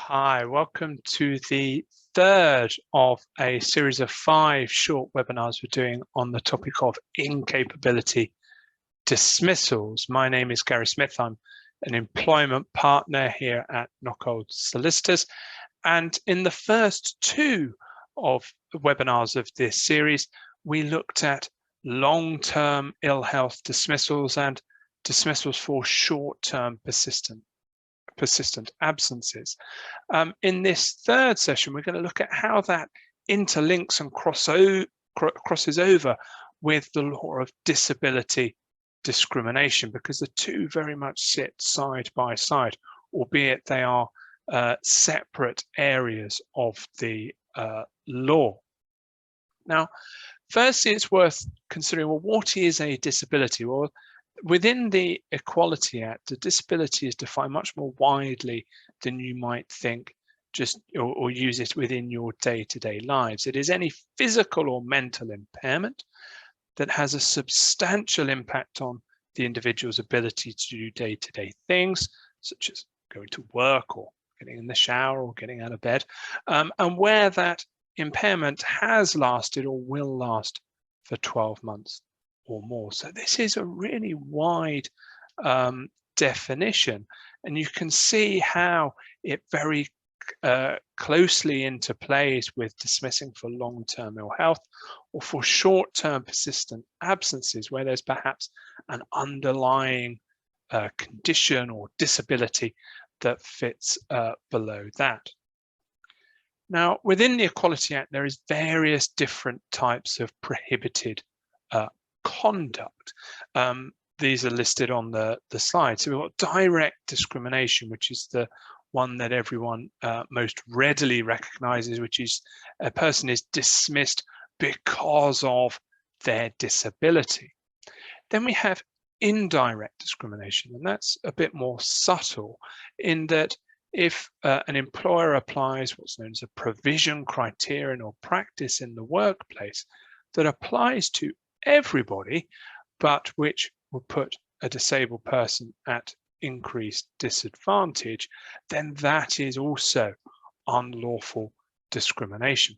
Hi, welcome to the third of a series of 5 short webinars we're doing on the topic of incapability dismissals. My name is Gary Smith. I'm an employment partner here at Knockhold Solicitors. And in the first 2 of the webinars of this series, we looked at long-term ill health dismissals and dismissals for short-term persistent absences. In this third session, we're going to look at how that interlinks and crosses over with the law of disability discrimination, because the two very much sit side by side, albeit they are separate areas of the law. Now, first, it's worth considering, well, what is a disability? Well, within the Equality Act, a disability is defined much more widely than you might think, just or use it within your day-to-day lives. It is any physical or mental impairment that has a substantial impact on the individual's ability to do day-to-day things, such as going to work or getting in the shower or getting out of bed, and where that impairment has lasted or will last for 12 months or more. So this is a really wide definition, and you can see how it very closely interplays with dismissing for long-term ill health or for short-term persistent absences, where there's perhaps an underlying condition or disability that fits below that. Now, within the Equality Act, there is various different types of prohibited conduct. These are listed on the slide. So we've got direct discrimination, which is the one that everyone most readily recognizes, which is a person is dismissed because of their disability. Then we have indirect discrimination, and that's a bit more subtle in that if an employer applies what's known as a provision, criterion, or practice in the workplace that applies to everybody, but which will put a disabled person at increased disadvantage, then that is also unlawful discrimination.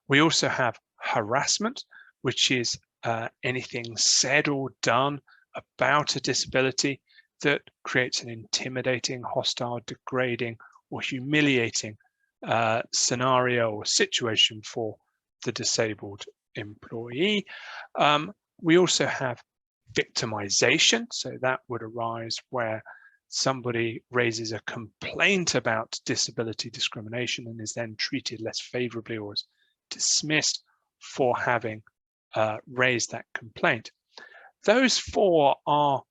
We also have harassment, which is anything said or done about a disability that creates an intimidating, hostile, degrading, or humiliating scenario or situation for the disabled employee. We also have victimization, so that would arise where somebody raises a complaint about disability discrimination and is then treated less favorably or is dismissed for having raised that complaint. Those 4 are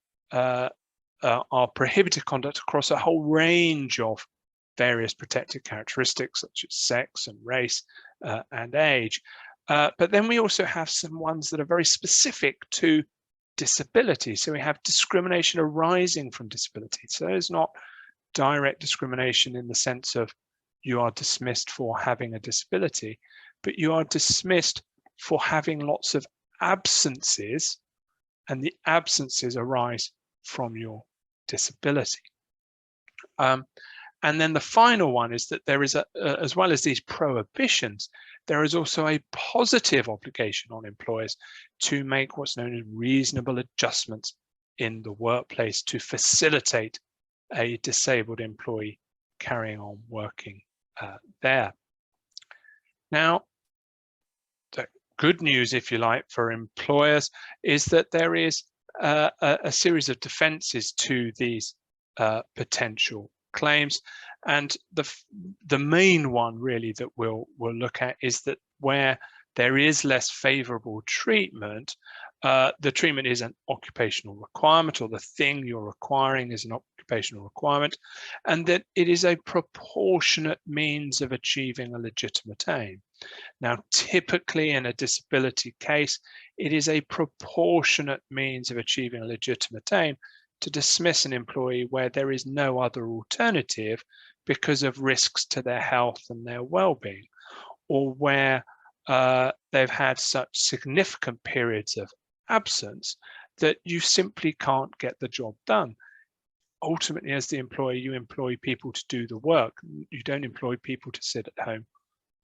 prohibited conduct across a whole range of various protected characteristics such as sex and race and age. But then we also have some ones that are very specific to disability. So we have discrimination arising from disability. So it's not direct discrimination in the sense of you are dismissed for having a disability, but you are dismissed for having lots of absences, and the absences arise from your disability. And then the final one is that there is, as well as these prohibitions, there is also a positive obligation on employers to make what's known as reasonable adjustments in the workplace to facilitate a disabled employee carrying on working there. Now, the good news, if you like, for employers is that there is a series of defenses to these potential claims, and the main one really that we'll look at is that where there is less favorable treatment, the treatment is an occupational requirement, or the thing you're requiring is an occupational requirement, and that it is a proportionate means of achieving a legitimate aim. Now, typically in a disability case, it is a proportionate means of achieving a legitimate aim to dismiss an employee where there is no other alternative because of risks to their health and their well-being, or where they've had such significant periods of absence that you simply can't get the job done. ultimately, as the employer, you employ people to do the work. You don't employ people to sit at home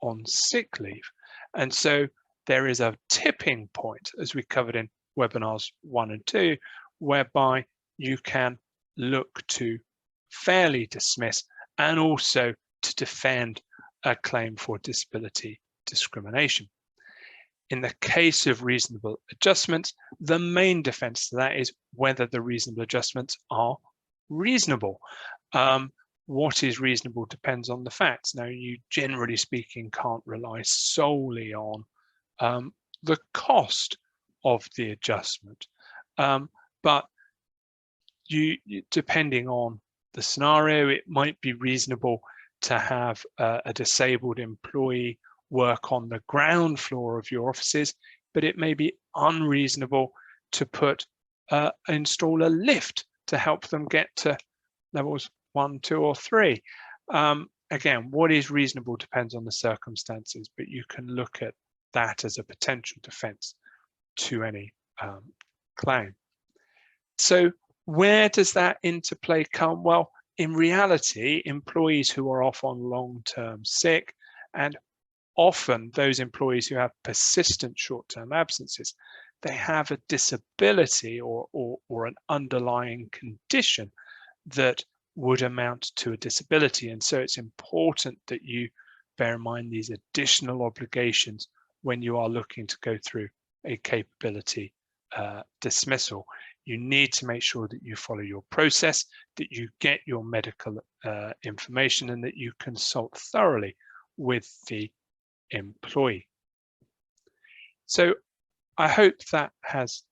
on sick leave. And so there is a tipping point, as we covered in webinars 1 and 2, whereby you can look to fairly dismiss and also to defend a claim for disability discrimination. In the case of reasonable adjustments, the main defense to that is whether the reasonable adjustments are reasonable. What is reasonable depends on the facts. Now, you generally speaking can't rely solely on the cost of the adjustment, but depending on the scenario, it might be reasonable to have a disabled employee work on the ground floor of your offices, but it may be unreasonable to install a lift to help them get to levels 1, 2, or 3. Again, what is reasonable depends on the circumstances, but you can look at that as a potential defense to any claim. So where does that interplay come? Well, in reality, employees who are off on long-term sick, and often those employees who have persistent short-term absences, they have a disability or an underlying condition that would amount to a disability. And so it's important that you bear in mind these additional obligations when you are looking to go through a capability dismissal. You need to make sure that you follow your process, that you get your medical information, and that you consult thoroughly with the employee. So I hope that has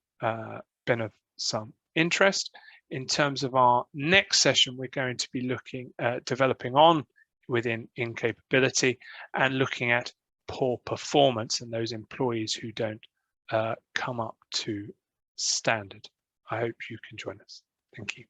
been of some interest. In terms of our next session, we're going to be looking at developing on within incapability and looking at poor performance and those employees who don't come up to standard. I hope you can join us. Thank you.